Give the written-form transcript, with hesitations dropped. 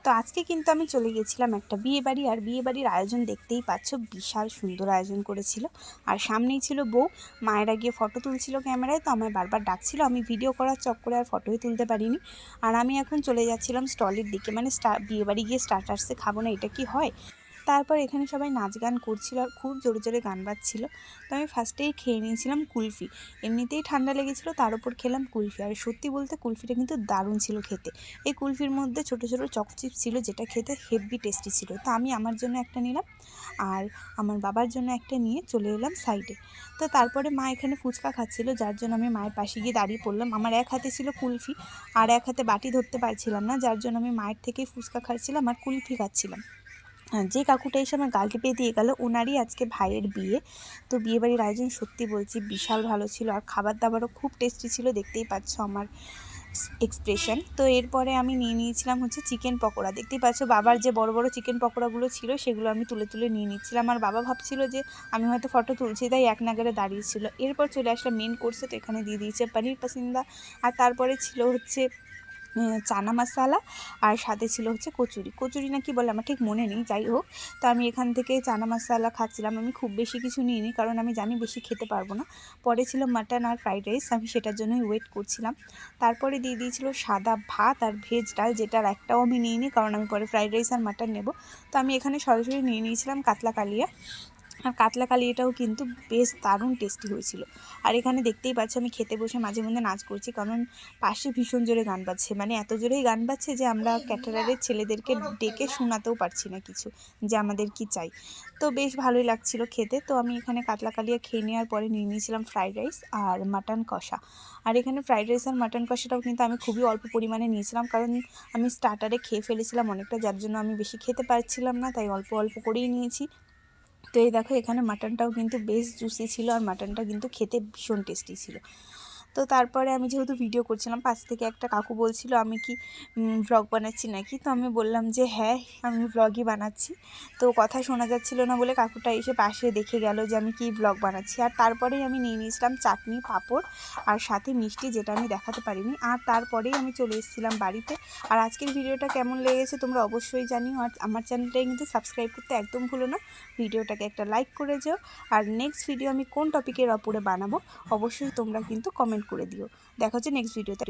তো আজকে কিন্তু আমি চলে গেছিলাম একটা বিয়েবাড়ি, আর বিয়েবাড়ির আয়োজন দেখতেই পাচ্ছ, বিশাল সুন্দর আয়োজন করেছিল। আর সামনেই ছিল বউ, মায়েরা গিয়ে ফটো তুলছিল ক্যামেরায়, তো আমায় বারবার ডাকছিল, আমি ভিডিও করার চক্করে আর ফটোই তুলতে পারিনি। আর আমি এখন চলে যাচ্ছিলাম স্টলের দিকে, মানে বিয়েবাড়ি গিয়ে স্টার্টার্সে খাবো না, এটা কি হয়। তারপর এখানে সবাই নাচ গান করছিল আর খুব জোরে জোরে গান বাজছিল। তো আমি ফার্স্টেই খেয়ে নিয়েছিলাম কুলফি। এমনিতেই ঠান্ডা লেগেছিল, তার উপর খেলাম কুলফি। আর সত্যি বলতে কুলফিটা কিন্তু দারুণ ছিল খেতে। এই কুলফির মধ্যে ছোটো ছোটো চকচিপ ছিল, যেটা খেতে হেভি টেস্টি ছিল। তো আমি আমার জন্য একটা নিলাম, আর আমার বাবার জন্য একটা নিয়ে চলে এলাম সাইডে। তো তারপরে মা এখানে ফুচকা খাচ্ছিল, যার জন্য আমি মায়ের পাশে গিয়ে দাঁড়িয়ে পড়লাম। আমার এক হাতে ছিল কুলফি, আর এক হাতে বাটি ধরতে পারছিলাম না, যার জন্য আমি মায়ের থেকেই ফুচকা খাচ্ছিলাম আর কুলফি খাচ্ছিলাম। যে কাকুটা এসে আমার গাল টিপে দিয়ে গেল, ওনারই আজকে ভাইয়ের বিয়ে। তো বিয়েবাড়ির আয়োজন সত্যি বলছি বিশাল ভালো ছিল, আর খাবার দাবারও খুব টেস্টি ছিল, দেখতেই পাচ্ছ আমার এক্সপ্রেশন। তো এরপরে আমি নিয়ে নিয়েছিলাম হচ্ছে চিকেন পকোড়া। দেখতেই পাচ্ছ বাবার যে বড় বড় চিকেন পকোড়াগুলো ছিল, সেগুলো আমি তুলে তুলে নিয়ে নিচ্ছিলাম। আর বাবা ভাবছিল যে আমি হয়তো ফটো তুলছি, তাই এক নাগারে দাঁড়িয়েছিল। এরপর চলে আসলাম মেন কোর্সে। তো এখানে দিয়ে দিয়েছে পনির পাসিন্দা, আর তারপরে ছিল হচ্ছে চানা মশালা, আর সাথে ছিল হচ্ছে কচুরি না কি বলে আমার ঠিক মনে নেই, যাই হোক। তো আমি এখান থেকে চানা মশালা খাচ্ছিলাম। আমি খুব বেশি কিছু নিইনি, কারণ আমি জানি বেশি খেতে পারবো না। পরে ছিল মাটন আর ফ্রাইড রাইস, আমি সেটার জন্যই ওয়েট করছিলাম। তারপরে দিয়ে দিয়েছিল সাদা ভাত আর ভেজ ডাল, যেটার একটাও আমি নিইনি, কারণ আমি পরে ফ্রাইড রাইস আর মাটন নেব। তো আমি এখানে সরাসরি নিয়ে নিয়েছিলাম কাতলা কালিয়া। আর কাতলা কালিয়াটাও কিন্তু বেশ দারুণ টেস্টি হয়েছিল। আর এখানে দেখতেই পাচ্ছ আমি খেতে বসে মাঝে মধ্যে নাচ করছি, কারণ পাশে ভীষণ জোরে গান বাজছে, মানে এত জোরেই গান বাজছে যে আমরা ক্যাটারারের ছেলেদেরকে ডেকে শোনাতেও পারছি না কিছু, যে আমাদের কি চাই। তো বেশ ভালোই লাগছিল খেতে। তো আমি এখানে কাতলা কালিয়া খেয়ে নেওয়ার পরে নিয়ে নিয়েছিলাম ফ্রাইড রাইস আর মাটন কষা। আর এখানে ফ্রাইড রাইস আর মাটন কষাটাও কিন্তু আমি খুবই অল্প পরিমাণে নিয়েছিলাম, কারণ আমি স্টার্টারে খেয়ে ফেলেছিলাম অনেকটা, যার জন্য আমি বেশি খেতে পারছিলাম না, তাই অল্প অল্প করেই নিয়েছি। তো এই দেখো এখানে মাটনটাও কিন্তু বেশ জুসি ছিল, আর মাটনটা কিন্তু খেতে ভীষণ টেস্টি ছিল। তো তারপরে আমি যেহেতু ভিডিও করছিলাম, পাশ থেকে একটা কাকু বলছিল আমি কি ভ্লগ বানাচ্ছি নাকি। তো আমি বললাম যে হ্যাঁ, আমি ভ্লগই বানাচ্ছি। তো কথা শোনা যাচ্ছিল না বলে কাকুটা এসে পাশে দেখে গেল যে আমি কি ভ্লগ বানাচ্ছি। আর তারপরেই আমি নিয়ে নিয়েছিলাম চাটনি, পাঁপড় আর সাথে মিষ্টি, যেটা আমি দেখাতে পারিনি। আর তারপরেই আমি চলে এসেছিলাম বাড়িতে। আর আজকের ভিডিওটা কেমন লেগেছে তোমরা অবশ্যই জানিও, আর আমার চ্যানেলটাই কিন্তু সাবস্ক্রাইব করতে একদম ভুলো না। ভিডিওটাকে একটা লাইক করে যাও। আর নেক্সট ভিডিও আমি কোন টপিকের ওপরে বানাবো অবশ্যই তোমরা কিন্তু কমেন্ট করে দিও। দেখা হচ্ছে নেক্সট ভিডিওতে।